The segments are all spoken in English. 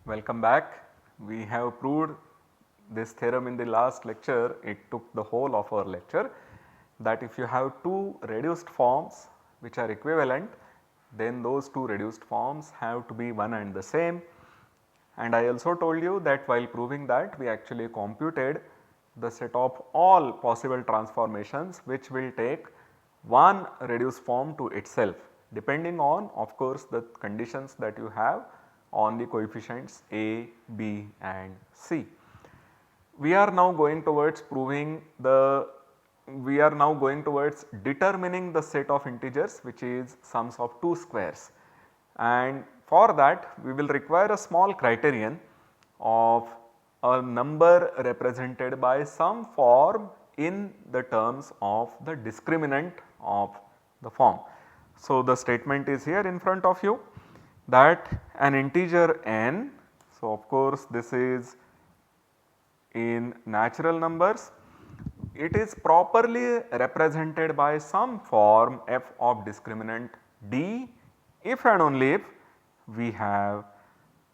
Welcome back. We have proved this theorem in the last lecture. It took the whole of our lecture that if you have two reduced forms which are equivalent, then those two reduced forms have to be one and the same. And I also told you that while proving that, we actually computed the set of all possible transformations which will take one reduced form to itself, depending on of course the conditions that you have on the coefficients a, b and c. We are now going towards determining the set of integers which is sums of two squares, and for that we will require a small criterion of a number represented by some form in the terms of the discriminant of the form. So, the statement is here in front of you that an integer n, so of course this is in natural numbers, it is properly represented by some form f of discriminant d if and only if we have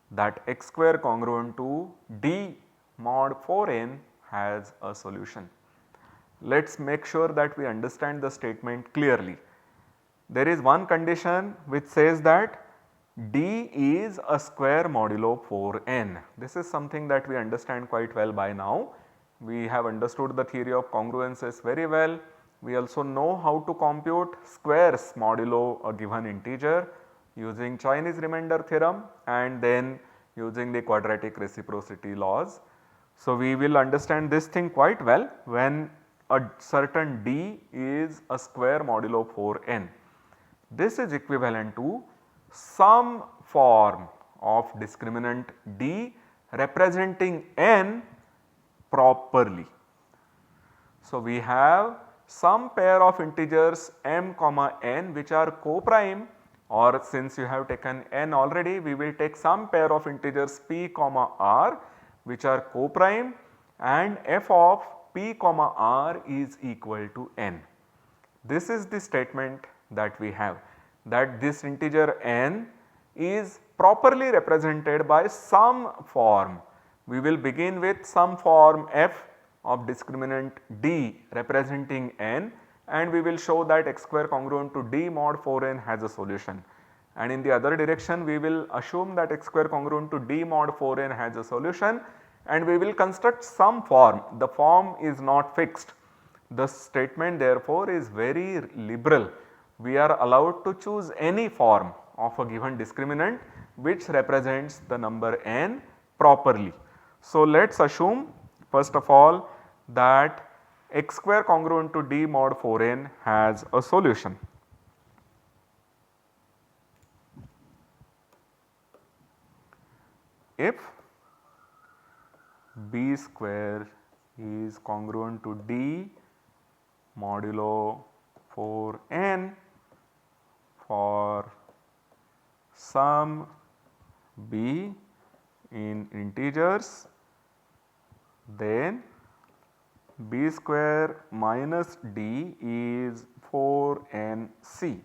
that x square congruent to d mod 4n has a solution. Let us make sure that we understand the statement clearly. There is one condition which says that d is a square modulo 4n. This is something that we understand quite well by now. We have understood the theory of congruences very well. We also know how to compute squares modulo a given integer using Chinese remainder theorem and then using the quadratic reciprocity laws. So, we will understand this thing quite well when a certain d is a square modulo 4n. This is equivalent to some form of discriminant d representing n properly. So, we have some pair of integers m comma n which are co-prime, or since you have taken n already, we will take some pair of integers p comma r which are co-prime, and f of p comma r is equal to n. This is the statement that we have, that this integer n is properly represented by some form. We will begin with some form f of discriminant d representing n, and we will show that x square congruent to d mod 4n has a solution. And in the other direction we will assume that x square congruent to d mod 4n has a solution, and we will construct some form. The form is not fixed. The statement therefore is very liberal. We are allowed to choose any form of a given discriminant which represents the number n properly. So, let us assume first of all that x square congruent to d mod 4n has a solution. If b square is congruent to d modulo 4n for some b in integers, then b square minus d is 4nc.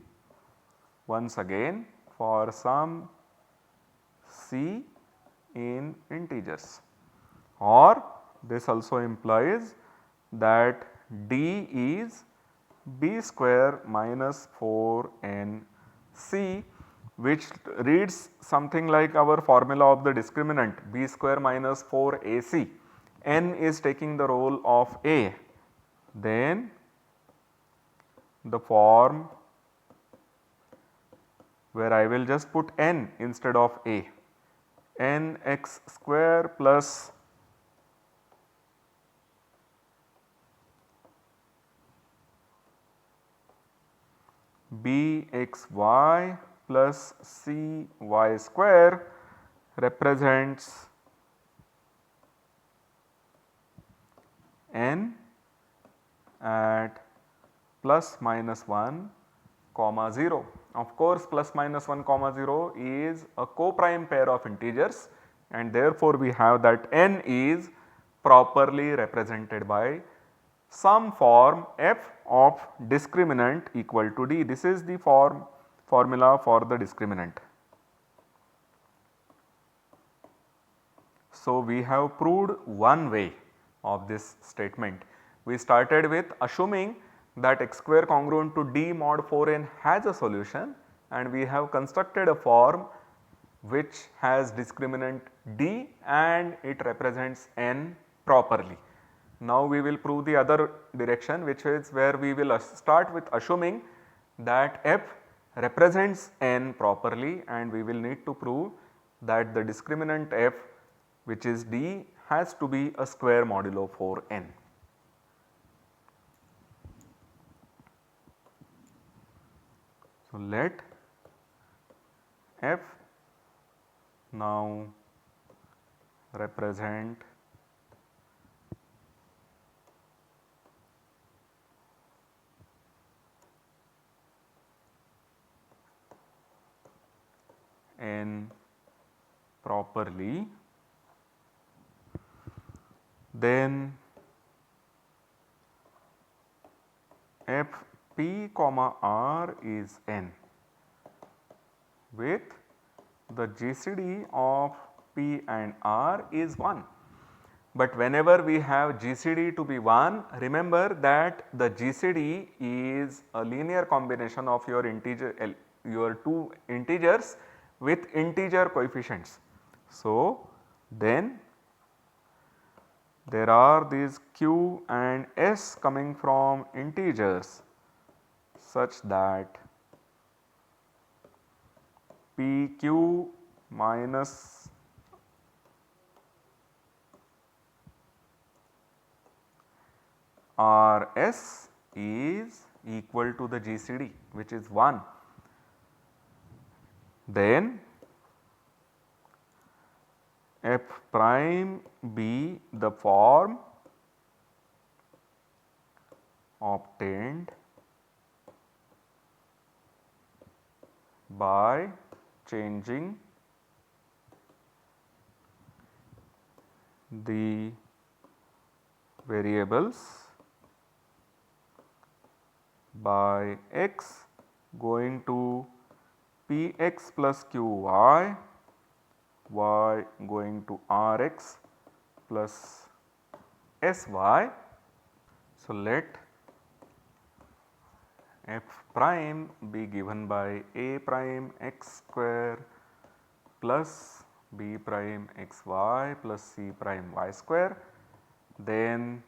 Once again, for some c in integers, or this also implies that d is b square minus 4nc, which reads something like our formula of the discriminant b square minus 4ac. N is taking the role of a, then the form where I will just put n instead of a, n x square plus b x y plus c y square represents n at plus minus 1 comma 0. Of course, plus minus 1 comma 0 is a co-prime pair of integers, and therefore, we have that n is properly represented by some form f of discriminant equal to d. This is the formula for the discriminant. So, we have proved one way of this statement. We started with assuming that x square congruent to d mod 4n has a solution, and we have constructed a form which has discriminant d and it represents n properly. Now, we will prove the other direction, which is where we will start with assuming that f represents n properly, and we will need to prove that the discriminant f, which is d, has to be a square modulo 4n. So, let f now represent n properly, then f p comma r is n with the GCD of p and r is 1. But whenever we have GCD to be 1, remember that the GCD is a linear combination of your your two integers with integer coefficients. So, then there are these q and s coming from integers such that pq minus rs is equal to the GCD, which is 1. Then f prime be the form obtained by changing the variables by x going to px plus qy, y going to rx plus sy. So, let f prime be given by a prime x square plus b prime xy plus c prime y square. Then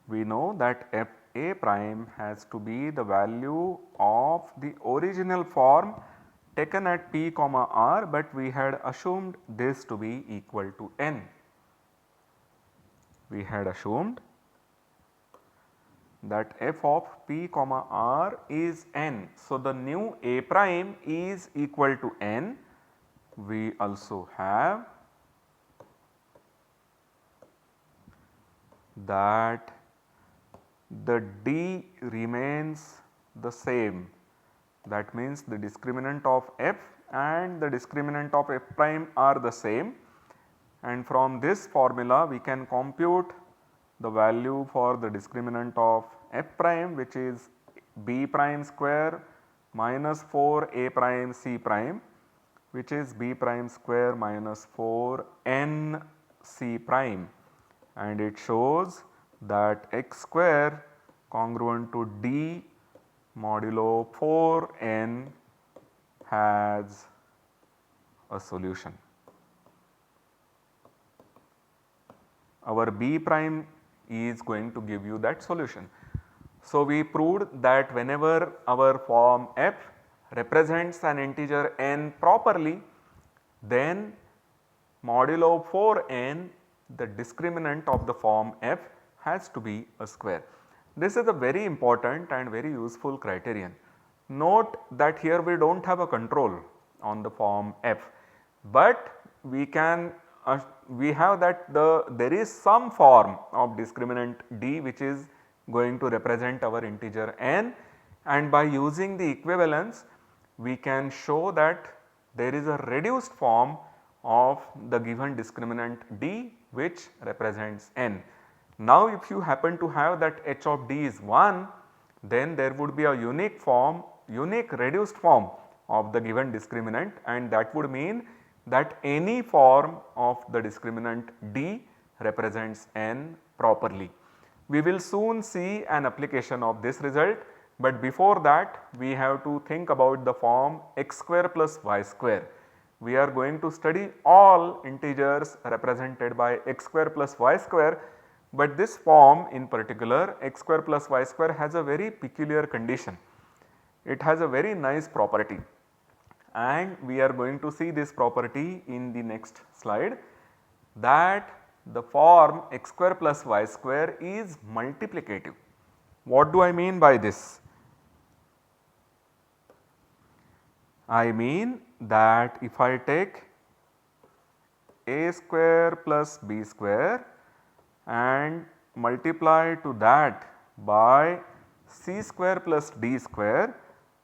we know that f a prime has to be the value of the original form taken at p comma r, but we had assumed this to be equal to n. We had assumed that f of p comma r is n. So, the new a prime is equal to n. We also have that the d remains the same. That means the discriminant of f and the discriminant of f prime are the same, and from this formula we can compute the value for the discriminant of f prime, which is b prime square minus 4 a prime c prime, which is b prime square minus 4 n c prime, and it shows that x square congruent to d modulo 4 n has a solution. Our b prime is going to give you that solution. So, we proved that whenever our form f represents an integer n properly, then modulo 4 n, the discriminant of the form f, has to be a square. This is a very important and very useful criterion. Note that here we do not have a control on the form f, but we can we have that there is some form of discriminant d which is going to represent our integer n, and by using the equivalence we can show that there is a reduced form of the given discriminant d which represents n. Now, if you happen to have that h of d is 1, then there would be a unique reduced form of the given discriminant, and that would mean that any form of the discriminant D represents n properly. We will soon see an application of this result, but before that we have to think about the form x square plus y square. We are going to study all integers represented by x square plus y square, but this form in particular x square plus y square has a very peculiar condition. It has a very nice property, and we are going to see this property in the next slide, that the form x square plus y square is multiplicative. What do I mean by this? I mean that if I take a square plus b square and multiply to that by c square plus d square,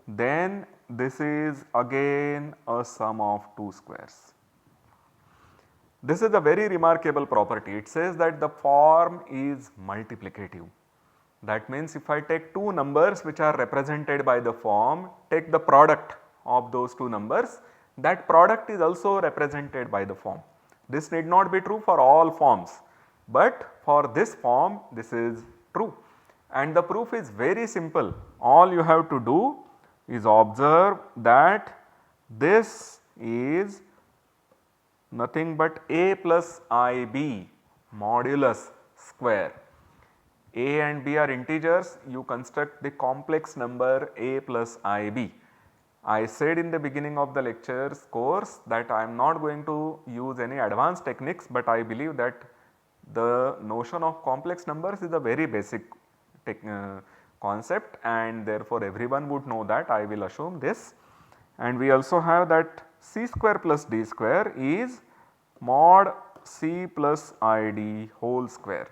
then this is again a sum of two squares. This is a very remarkable property. It says that the form is multiplicative. That means if I take two numbers which are represented by the form, take the product of those two numbers, that product is also represented by the form. This need not be true for all forms, but for this form this is true, and the proof is very simple. All you have to do is observe that this is nothing but a plus ib modulus square. A and b are integers, you construct the complex number a plus ib. I said in the beginning of the lectures course that I am not going to use any advanced techniques, but I believe that the notion of complex numbers is a very basic concept, and therefore everyone would know that. I will assume this. And we also have that c square plus d square is mod c plus id whole square.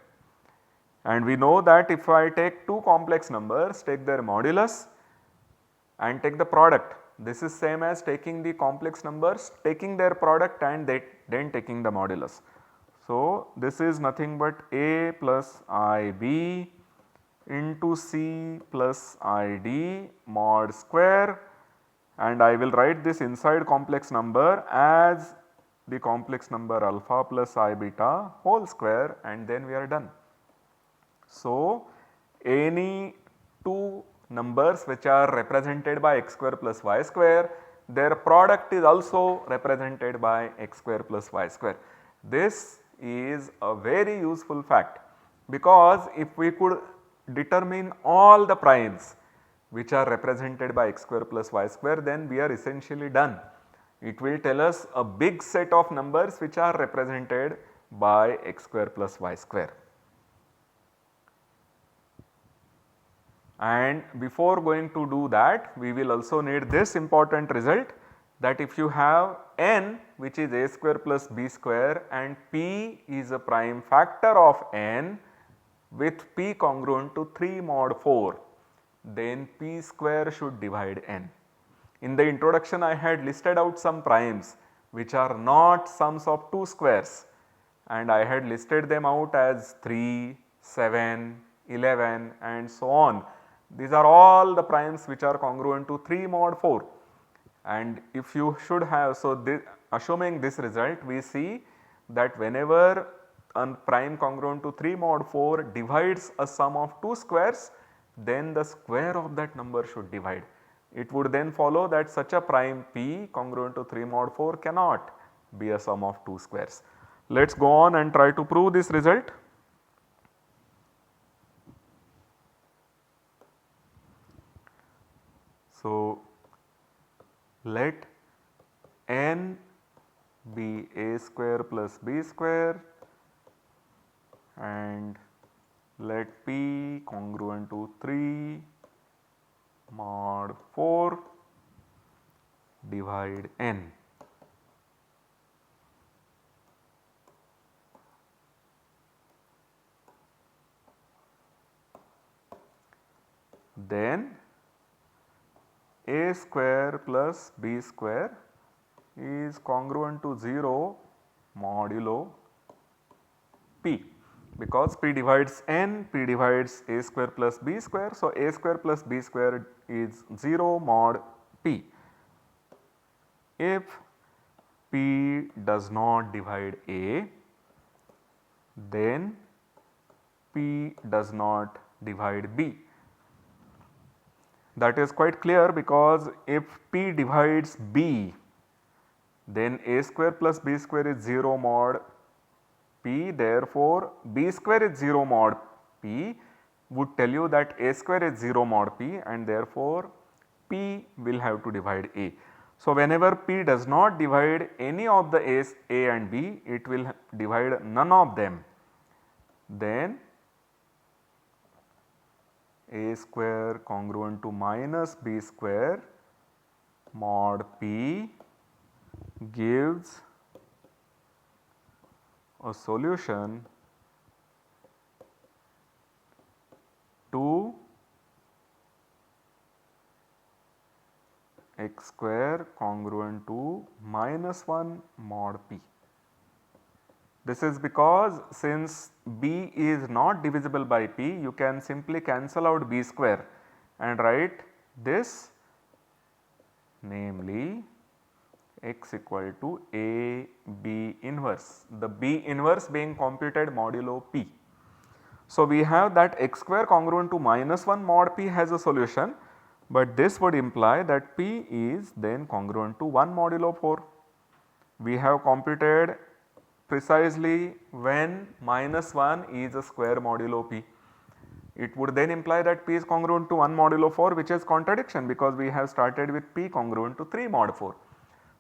And we know that if I take two complex numbers, take their modulus and take the product, this is same as taking the complex numbers, taking their product and then taking the modulus. So, this is nothing but a plus ib into c plus id mod square, and I will write this inside complex number as the complex number alpha plus I beta whole square, and then we are done. So, any two numbers which are represented by x square plus y square, their product is also represented by x square plus y square. This is a very useful fact, because if we could determine all the primes which are represented by x square plus y square, then we are essentially done. It will tell us a big set of numbers which are represented by x square plus y square. And before going to do that, we will also need this important result, that if you have n which is a square plus b square and p is a prime factor of n with p congruent to 3 mod 4, then p square should divide n. In the introduction I had listed out some primes which are not sums of two squares, and I had listed them out as 3, 7, 11 and so on. These are all the primes which are congruent to 3 mod 4, and if you should have, so assuming this result, we see that whenever a prime congruent to 3 mod 4 divides a sum of two squares, then the square of that number should divide. It would then follow that such a prime p congruent to 3 mod 4 cannot be a sum of two squares. Let us go on and try to prove this result. So, let n be a square plus b square and let p congruent to 3 mod 4 divide n. Then a square plus b square is congruent to 0 modulo p, because p divides n, p divides a square plus b square. So, a square plus b square is 0 mod p. If P does not divide A, then P does not divide B. That is quite clear, because if P divides B, then A square plus B square is 0 mod P, therefore B square is 0 mod P would tell you that A square is 0 mod P, and therefore P will have to divide A. So, whenever P does not divide any of the A's A and B, it will divide none of them. Then A square congruent to minus B square mod P gives a solution to x square congruent to minus 1 mod P. This is because since B is not divisible by P, you can simply cancel out B square and write this, namely x equal to A B inverse, the B inverse being computed modulo P. So, we have that x square congruent to minus 1 mod P has a solution, but this would imply that P is then congruent to 1 modulo 4. We have computed precisely when minus 1 is a square modulo P. It would then imply that P is congruent to 1 modulo 4, which is contradiction, because we have started with P congruent to 3 mod 4.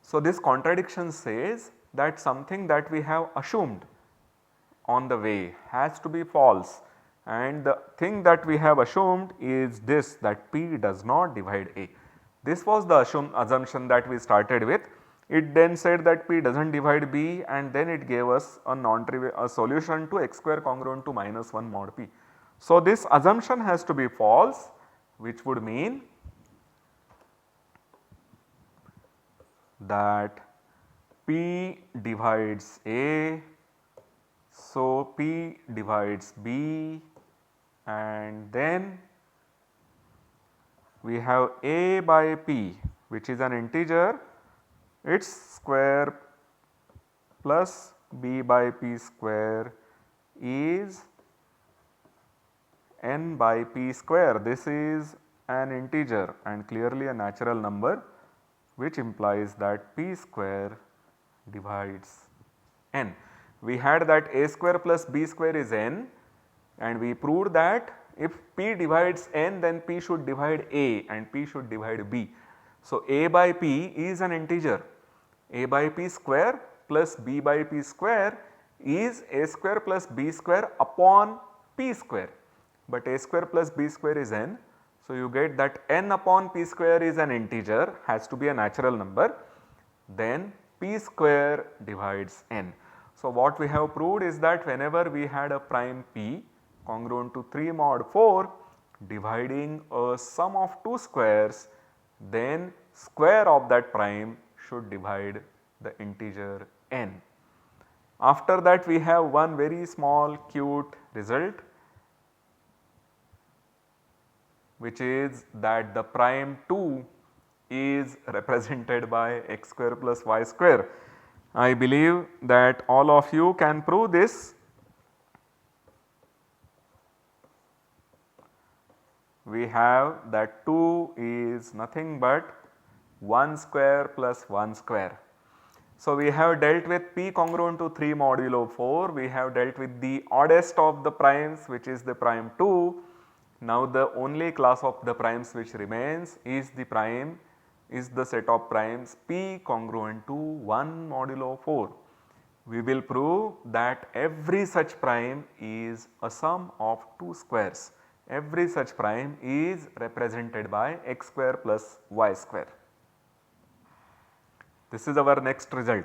So, this contradiction says that something that we have assumed on the way has to be false, and the thing that we have assumed is this, that P does not divide A. This was the assumption that we started with. It then said that P does not divide B, and then it gave us a non-trivial solution to x square congruent to minus 1 mod P. So, this assumption has to be false, which would mean that P divides A, so P divides B, and then we have A by P, which is an integer, its square plus B by P square is n by P square. This is an integer and clearly a natural number, which implies that P square divides n. We had that A square plus B square is n, and we proved that if P divides n, then P should divide A and P should divide B. So, A by P is an integer. A by P square plus B by P square is A square plus B square upon P square, but A square plus B square is n. So, you get that n upon P square is an integer, has to be a natural number, then P square divides n. So, what we have proved is that whenever we had a prime P congruent to 3 mod 4 dividing a sum of 2 squares, then square of that prime should divide the integer n. After that, we have one very small cute result, which is that the prime 2 is represented by x square plus y square. I believe that all of you can prove this. We have that 2 is nothing but 1 square plus 1 square. So, we have dealt with P congruent to 3 modulo 4, we have dealt with the oddest of the primes, which is the prime 2. Now, the only class of the primes which remains is the set of primes P congruent to 1 modulo 4. We will prove that every such prime is a sum of 2 squares. Every such prime is represented by x square plus y square. This is our next result.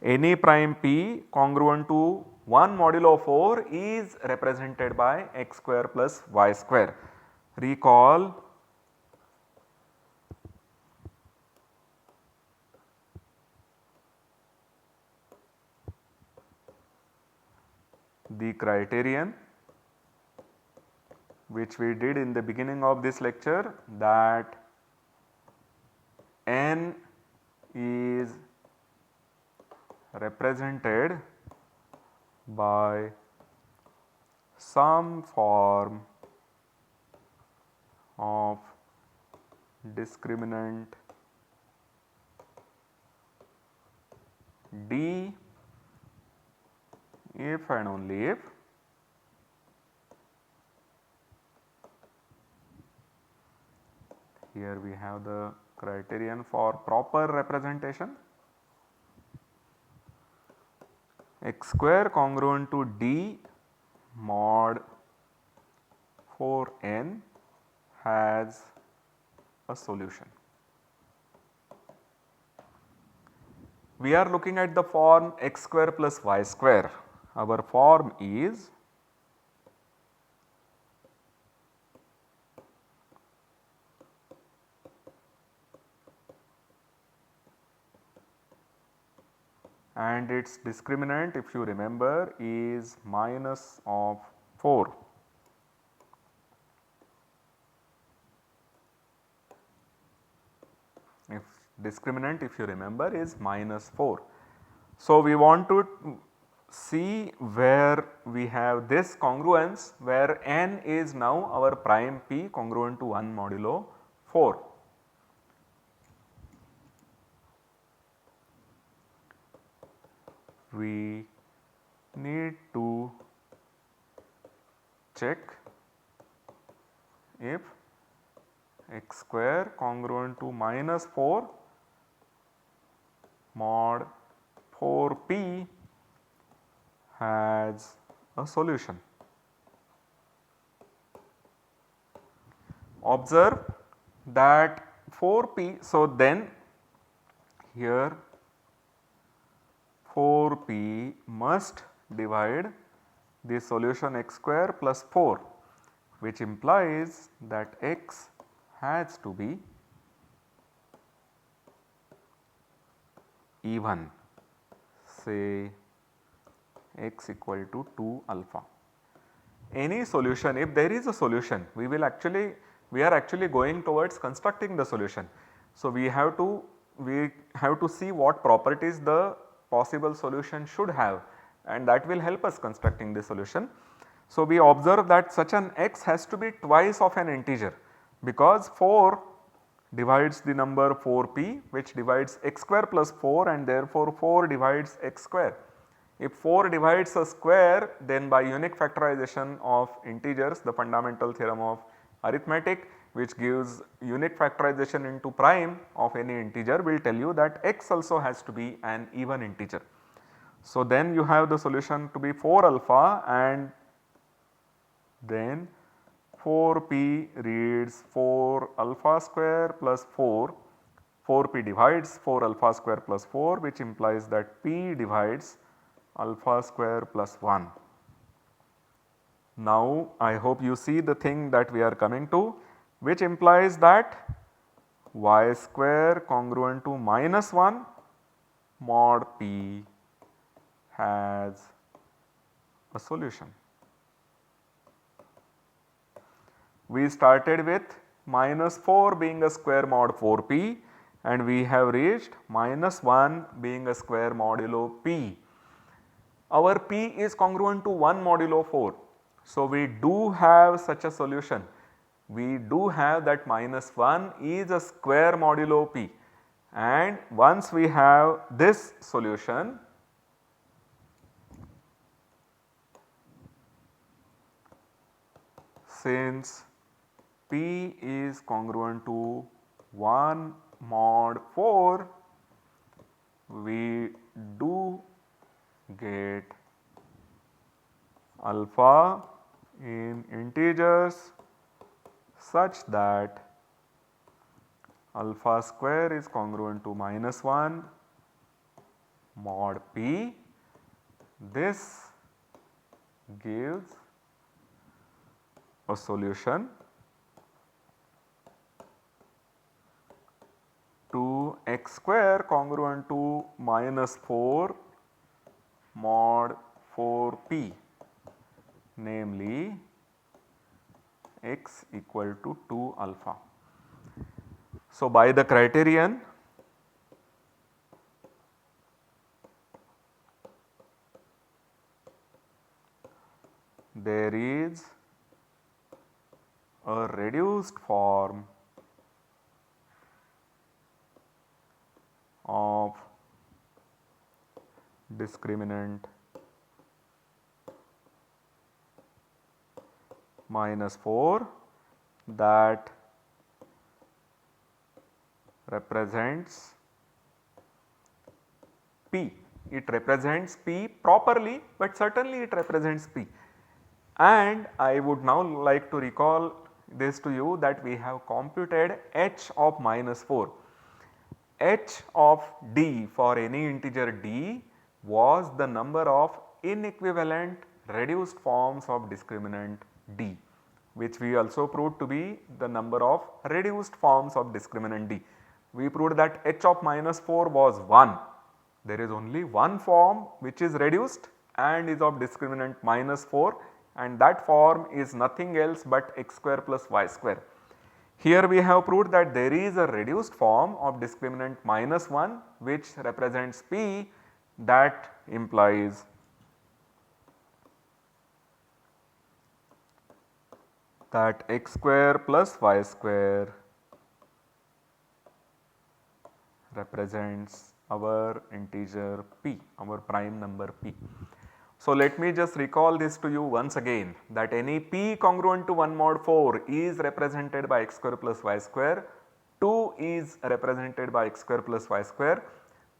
Any prime P congruent to 1 modulo 4 is represented by x square plus y square. Recall the criterion which we did in the beginning of this lecture, that n is represented by some form of discriminant D if and only if here we have the criterion for proper representation x square congruent to D mod 4n has a solution. We are looking at the form x square plus y square. Our form is and its discriminant, if you remember, is minus of 4. If discriminant, if you remember, is minus 4. So, we want to see where we have this congruence where n is now our prime p congruent to 1 modulo 4. We need to check if x square congruent to minus 4 mod 4p has a solution. Observe that 4p, so then here 4p must divide the solution x square plus 4, which implies that x has to be even, say x equal to 2 alpha. Any solution, if there is a solution, we are actually going towards constructing the solution. So, we have to see what properties the possible solution should have, and that will help us constructing the solution. So, we observe that such an x has to be twice of an integer, because 4 divides the number 4p, which divides x square plus 4, and therefore 4 divides x square. If 4 divides a square, then by unique factorization of integers, the fundamental theorem of arithmetic, which gives unique factorization into prime of any integer, will tell you that x also has to be an even integer. So, then you have the solution to be 4 alpha, and then 4p reads 4 alpha square plus 4, 4p divides 4 alpha square plus 4, which implies that p divides alpha square plus 1. Now, I hope you see the thing that we are coming to, which implies that y square congruent to minus 1 mod p has a solution. We started with minus 4 being a square mod 4p, and we have reached minus 1 being a square modulo p. Our p is congruent to 1 modulo 4. So, we do have such a solution. We do have that minus 1 is a square modulo p, and once we have this solution, since p is congruent to 1 mod 4, we do get alpha in integers such that alpha square is congruent to minus 1 mod p. This gives a solution to x square congruent to minus 4 mod 4p, namely x equal to 2 alpha. So, by the criterion there is a reduced form of discriminant minus 4 that represents P. It represents P properly, but certainly it represents P. And I would now like to recall this to you that we have computed h of minus 4. H of d for any integer d was the number of inequivalent reduced forms of discriminant d, which we also proved to be the number of reduced forms of discriminant d. We proved that h of minus 4 was 1. There is only one form which is reduced and is of discriminant minus 4, and that form is nothing else but x square plus y square. Here we have proved that there is a reduced form of discriminant minus 1 which represents P, that implies that x square plus y square represents our integer P, our prime number P. So, let me just recall this to you once again, that any P congruent to 1 mod 4 is represented by x square plus y square, 2 is represented by x square plus y square,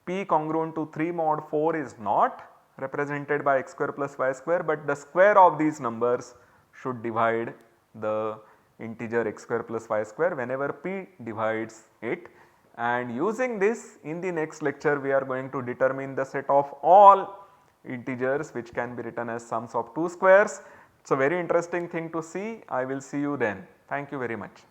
P congruent to 3 mod 4 is not represented by x square plus y square, but the square of these numbers should divide the integer x square plus y square whenever P divides it. And using this, in the next lecture we are going to determine the set of all integers which can be written as sums of two squares. It is a very interesting thing to see. I will see you then. Thank you very much.